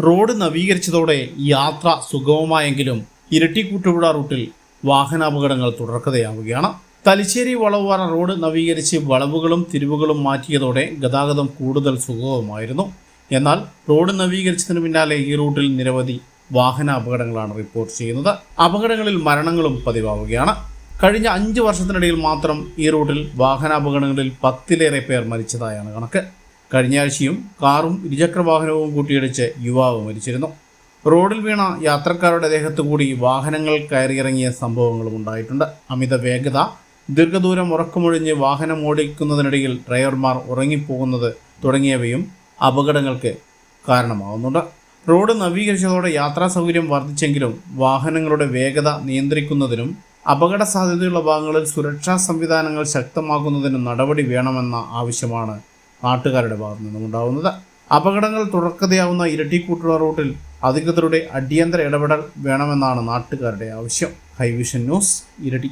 Road നവീകരിച്ചതോടെ യാത്ര സുഗമമായെങ്കിലും ഇരട്ടിക്കൂട്ടുപുഴ റൂട്ടിൽ വാഹനാപകടങ്ങൾ തുടർക്കഥയാവുകയാണ്. Thalassery Valavupara road നവീകരിച്ച് വളവുകളും തിരിവുകളും മാറ്റിയതോടെ ഗതാഗതം കൂടുതൽ സുഗമമായിരുന്നു. എന്നാൽ റോഡ് നവീകരിച്ചതിന് പിന്നാലെ ഈ റൂട്ടിൽ നിരവധി വാഹനാപകടങ്ങളാണ് റിപ്പോർട്ട് ചെയ്യുന്നത്. അപകടങ്ങളിൽ മരണങ്ങളും പതിവാവുകയാണ്. കഴിഞ്ഞ 5 വർഷത്തിനിടയിൽ മാത്രം ഈ റൂട്ടിൽ വാഹനാപകടങ്ങളിൽ 10-ലേറെ പേർ മരിച്ചതായാണ് കണക്ക്. കഴിഞ്ഞ ആഴ്ചയും കാറും ഇരുചക്രവാഹനവും കൂട്ടിയിടിച്ച് യുവാവ് മരിച്ചിരുന്നു. റോഡിൽ വീണ യാത്രക്കാരുടെ ദേഹത്തു കൂടി വാഹനങ്ങൾ കയറിയിറങ്ങിയ സംഭവങ്ങളും ഉണ്ടായിട്ടുണ്ട്. അമിത വേഗത, ദീർഘദൂരം ഉറക്കമൊഴിഞ്ഞ് വാഹനം ഓടിക്കുന്നതിനിടയിൽ ഡ്രൈവർമാർ ഉറങ്ങിപ്പോകുന്നത് തുടങ്ങിയവയും അപകടങ്ങൾക്ക് കാരണമാകുന്നുണ്ട്. റോഡ് നവീകരിച്ചതോടെ യാത്രാ സൗകര്യം വർദ്ധിച്ചെങ്കിലും വാഹനങ്ങളുടെ വേഗത നിയന്ത്രിക്കുന്നതിനും അപകട സാധ്യതയുള്ള ഭാഗങ്ങളിൽ സുരക്ഷാ സംവിധാനങ്ങൾ ശക്തമാക്കുന്നതിനും നടപടി വേണമെന്ന ആവശ്യമാണ് നാട്ടുകാരുടെ ഭാഗത്തു നിന്നും ഉണ്ടാകുന്നത്. അപകടങ്ങൾ തുടർക്കഥയാവുന്ന ഇരട്ടിക്കൂട്ടുപുഴ റൂട്ടിൽ അധികൃതരുടെ അടിയന്തര ഇടപെടൽ വേണമെന്നാണ് നാട്ടുകാരുടെ ആവശ്യം. ഹൈവിഷൻ ന്യൂസ്, ഇരട്ടി.